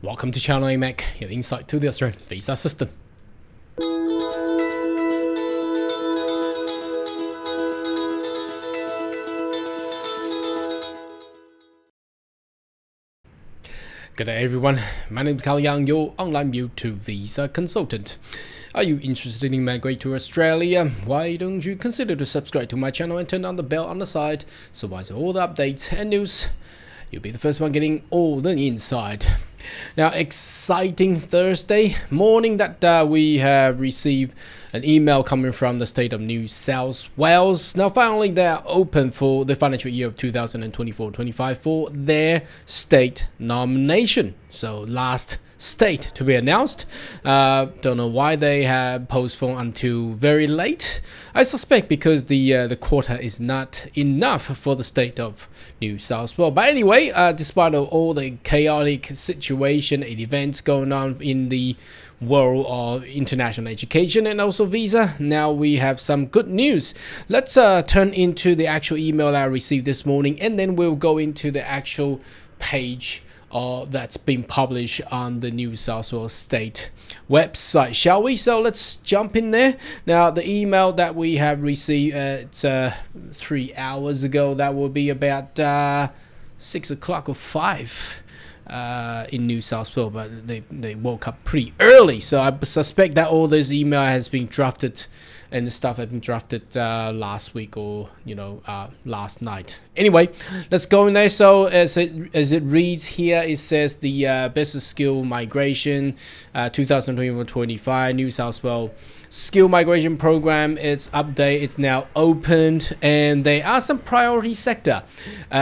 Welcome to Channel AMAC, your insight to the Australian visa system. Good day everyone, my name is Carl Young, your online YouTube visa consultant. Are you interested in migrating to Australia? Why don't you consider to subscribe to my channel and turn on the bell on the side so once all the updates and news, you'll be the first one getting all the insight. Now, exciting Thursday morning that we have received an email coming from the state of New South Wales. Now, finally, they're open for the financial year of 2024-25 for their state nomination. So, last state to be announced. Don't know why they have postponed until very late. I suspect because the quota is not enough for the state of New South Wales. But anyway, despite of all the chaotic situation and events going on in the world of international education and also visa, now we have some good news. Let's turn into the actual email that I received this morning, and then we'll go into the actual page that's been published on the New South Wales State website, shall we? So let's jump in there. Now, the email that we have received, it's 3 hours ago. That will be about 6 o'clock or 5 in New South Wales, but they woke up pretty early. So I suspect that all this email has been drafted and the stuff had been drafted last week or last night. Anyway, let's go in there. So as it reads here, it says the business skill migration 2024-25 New South Wales skill migration program, its update, it's now opened, and there are some priority sector.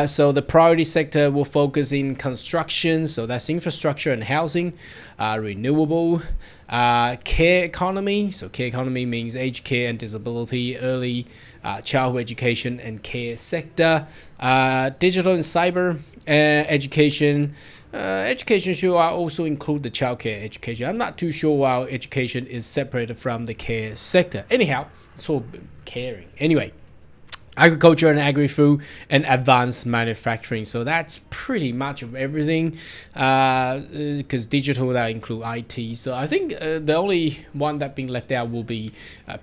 So the priority sector will focus in construction, so that's infrastructure and housing, renewable, care economy. So care economy means aged care and disability, early childhood education and care sector, digital and cyber education. Education should also include the childcare education. I'm not too sure why education is separated from the care sector. Anyhow, it's all caring. Anyway, agriculture and agri-food and advanced manufacturing. So that's pretty much of everything, because digital, that include IT. So I think the only one that being left out will be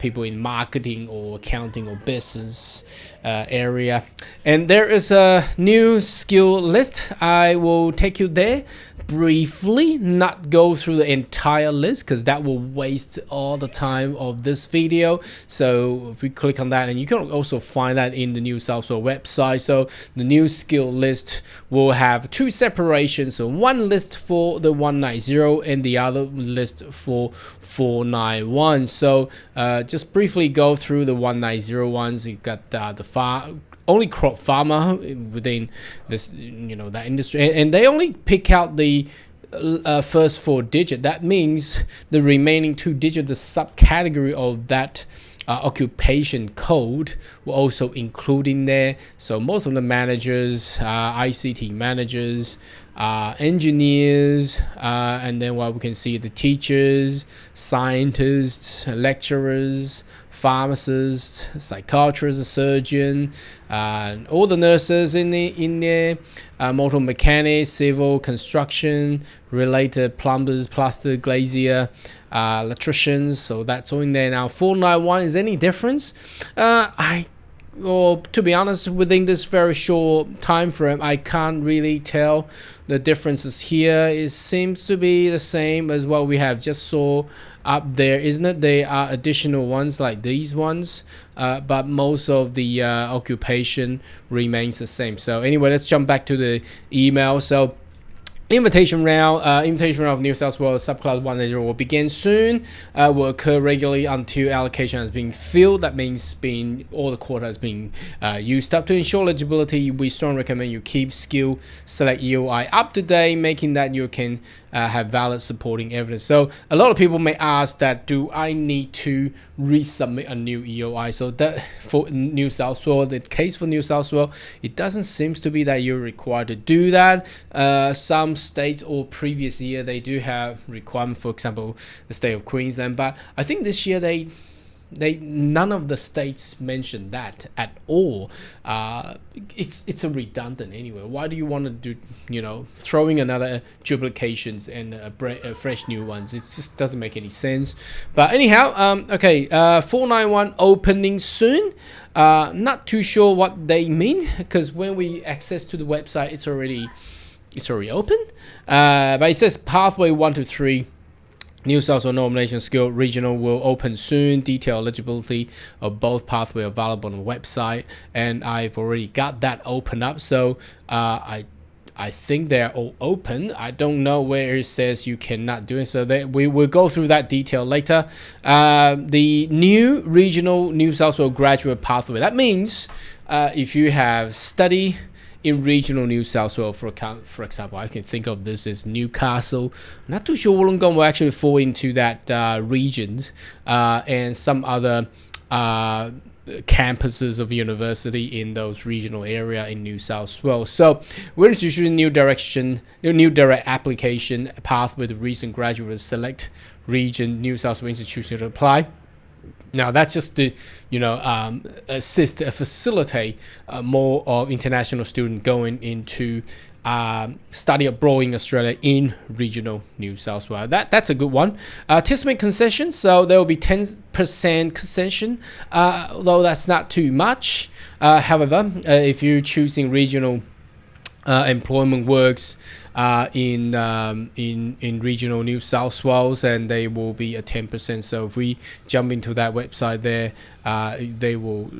people in marketing or accounting or business area. And there is a new skill list. I will take you there briefly, not go through the entire list because that will waste all the time of this video. So if we click on that, and you can also find that in the New South Wales website. So the new skill list will have two separations. So one list for the 190 and the other list for 491. So just briefly go through the 190 ones. You got the only crop farmer within this, that industry, and they only pick out the first 4 digits. That means the remaining 2 digits, the subcategory of that occupation code, will also include in there. So most of the managers, ICT managers, engineers, and then what we can see, the teachers, scientists, lecturers, pharmacists, psychiatrists, surgeon, all the nurses in there, motor mechanics, civil construction related, plumbers, plaster, glazier, electricians. So that's all in there. Now 491 is any difference? To be honest, within this very short time frame, I can't really tell the differences here. It seems to be the same as what we have just saw up there, isn't it? There are additional ones like these ones, but most of the occupation remains the same. So anyway, let's jump back to the email. So invitation round of New South Wales subclass 180 will begin soon, will occur regularly until allocation has been filled. That means all the quota has been used up. To ensure eligibility, we strongly recommend you keep skill select EOI up to date, making that you can have valid supporting evidence. So a lot of people may ask that, do I need to resubmit a new EOI? So that for New South Wales, the case for New South Wales, it doesn't seem to be that you're required to do that. Some states or previous year, they do have requirement, for example, the state of Queensland, but I think this year they none of the states mentioned that at all. It's a redundant anyway. Why do you want to do, throwing another duplications and fresh new ones? It just doesn't make any sense. But anyhow, okay, 491 opening soon. Not too sure what they mean, because when we access to the website, it's already open. But it says pathway 1 to 3. New South Wales nomination skill regional will open soon. Detailed eligibility of both pathway available on the website, and I've already got that open up. So I think they're all open. I don't know where it says you cannot do it. So we will go through that detail later. The new regional New South Wales graduate pathway. That means if you have study in regional New South Wales, for example, I can think of this as Newcastle. I'm not too sure Wollongong will actually fall into that region, and some other campuses of university in those regional area in New South Wales. So we're introducing new direct application path with recent graduates select region New South Wales institution to apply. Now that's just to facilitate more of international students going into study abroad in Australia in regional New South Wales. That's a good one. Anticipate concessions, so there will be 10% concession, although that's not too much. However, if you're choosing regional employment works in regional New South Wales, and they will be a 10%. So if we jump into that website there, they will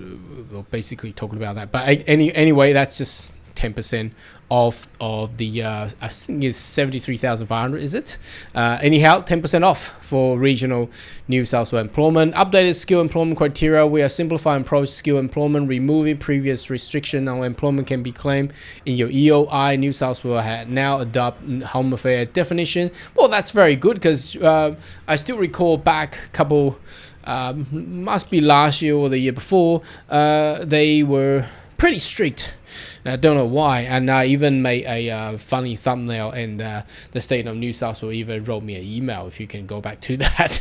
basically talk about that. But anyway, that's just 10% of the I think is 73,500, is it? Anyhow, 10% off for regional New South Wales employment. Updated skill employment criteria. We are simplifying approach skill employment, removing previous restriction on employment can be claimed in your EOI. New South Wales had now adopt home affair definition. Well, that's very good, because I still recall back a couple, must be last year or the year before, they were pretty strict. I don't know why, and I even made a funny thumbnail, and the state of New South Wales even wrote me an email, if you can go back to that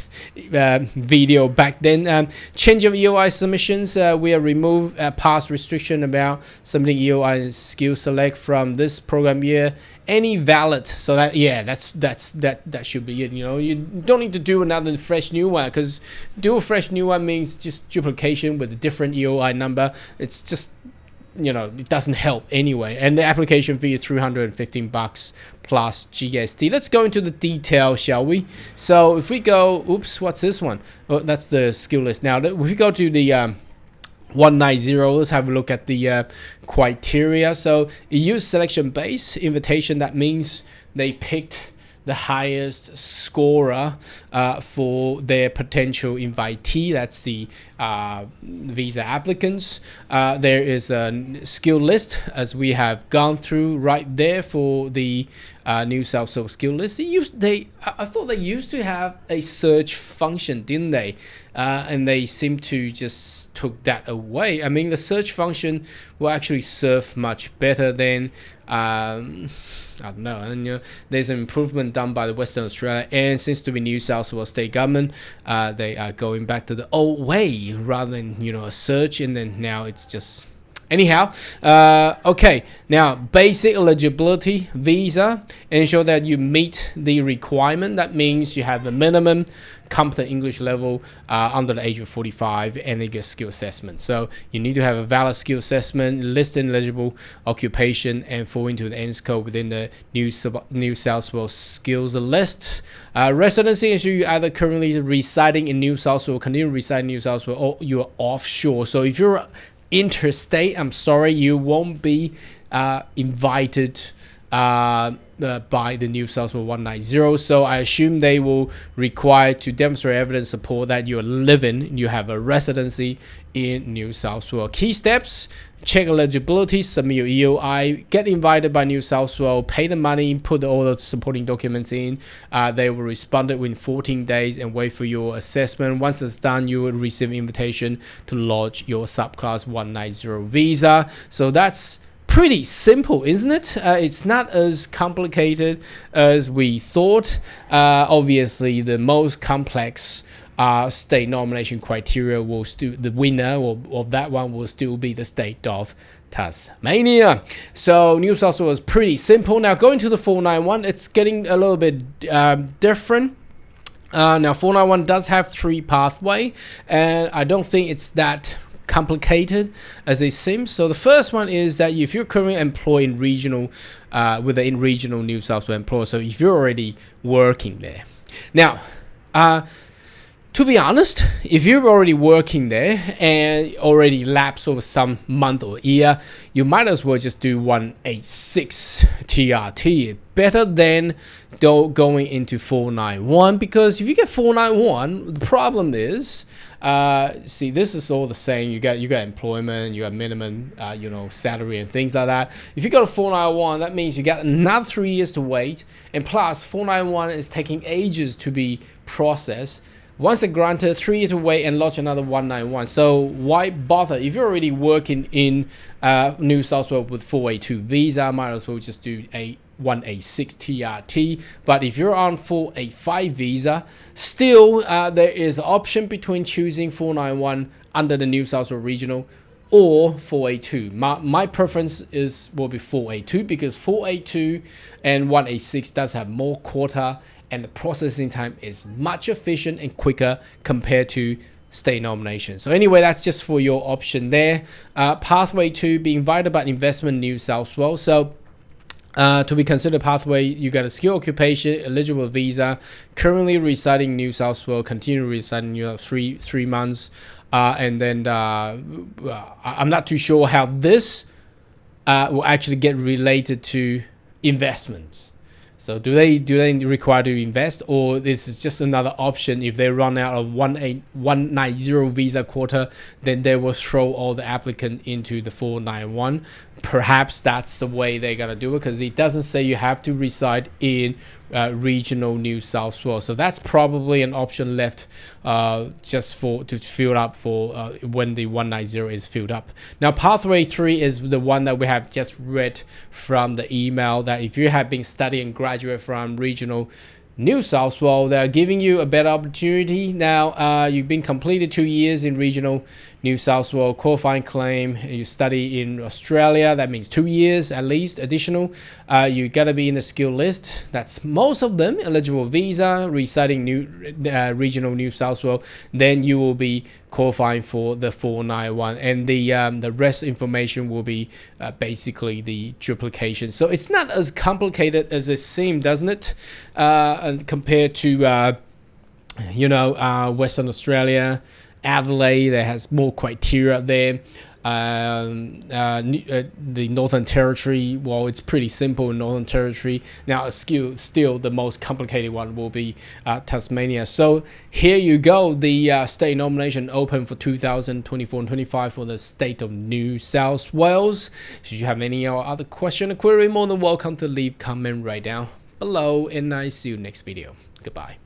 video back then. Change of EOI submissions. We have removed past restriction about submitting EOI skill select from this program year. Any valid, so that that should be it. You don't need to do another fresh new one, because do a fresh new one means just duplication with a different EOI number. It's just, it doesn't help anyway. And the application fee is $315 plus GST. Let's go into the detail, shall we? So if we go, what's this one? Oh, that's the skill list. Now, if we go to the 190, let's have a look at the criteria. So it used selection base invitation. That means they picked the highest scorer for their potential invitee. That's the visa applicants. There is a skill list, as we have gone through right there for the New South Wales skill list. I thought they used to have a search function, didn't they? And they seem to just took that away. I mean, the search function will actually serve much better than I don't know. And there's an improvement done by the Western Australia, and seems to be New South Wales state government. They are going back to the old way rather than a search, and then now it's just. Anyhow, okay, now basic eligibility visa, ensure that you meet the requirement. That means you have the minimum competent English level under the age of 45, and they get skill assessment. So you need to have a valid skill assessment, list an eligible occupation, and fall into the NSCO within the New South Wales skills list. Residency, ensure you either currently residing in New South Wales, continue residing in New South Wales, or you are offshore. So if you're interstate, I'm sorry, you won't be invited by the New South Wales 190. So I assume they will require to demonstrate evidence support that you have a residency in New South Wales. Key steps: check eligibility, submit your EOI, get invited by New South Wales, pay the money, put all the supporting documents in. They will respond within 14 days and wait for your assessment. Once it's done, you will receive an invitation to lodge your subclass 190 visa. So that's pretty simple, isn't it? It's not as complicated as we thought. Obviously, the most complex state nomination criteria will still, the winner of that one will still be the state of Tasmania. So New South Wales is pretty simple. Now going to the 491, it's getting a little bit different. Now 491 does have 3 pathway, and I don't think it's that complicated as it seems. So the first one is that if you're currently employed in regional within regional New South Wales employer, so if you're already working there. Now to be honest, if you're already working there and already lapsed over some month or year, you might as well just do 186 TRT. Better than going into 491, because if you get 491, the problem is, see, this is all the same. You got employment, you got minimum, salary and things like that. If you go to 491, that means you got another 3 years to wait, and plus 491 is taking ages to be processed. Once it's granted, 3 years to wait and launch another 191. So why bother? If you're already working in New South Wales with 482 visa, might as well just do a 186 TRT. But if you're on 485 visa, still there is an option between choosing 491 under the New South Wales regional or 482. My preference will be 482, because 482 and 186 does have more quota, and the processing time is much efficient and quicker compared to state nomination. So anyway, that's just for your option there. Pathway 2, be invited by Investment New South Wales. So to be considered pathway, you got a skill occupation, eligible visa, currently residing New South Wales, continue residing New South 3 months, and then I'm not too sure how this will actually get related to investments. So do they require to invest, or this is just another option? If they run out of 190 visa quota, then they will throw all the applicant into the 491. Perhaps that's the way they're gonna do it, because it doesn't say you have to reside in regional New South Wales. So that's probably an option left just to fill up for when the 190 is filled up. Now pathway 3 is the one that we have just read from the email, that if you have been studying and graduate from regional New South Wales, they're giving you a better opportunity. Now you've been completed 2 years in regional New South Wales, qualifying claim, you study in Australia, that means 2 years at least additional. You gotta be in the skill list. That's most of them. Eligible visa, residing regional New South Wales, then you will be qualifying for the 491, and the rest information will be basically the duplication. So it's not as complicated as it seems, doesn't it? Compared to Western Australia, Adelaide, that has more criteria there. The Northern Territory, well, it's pretty simple in Northern Territory. Now still the most complicated one will be Tasmania. So here you go, the state nomination open for 2024 and 25 for the state of New South Wales. Should you have any other question or query, more than welcome to leave comment right down below, and I see you next video. Goodbye.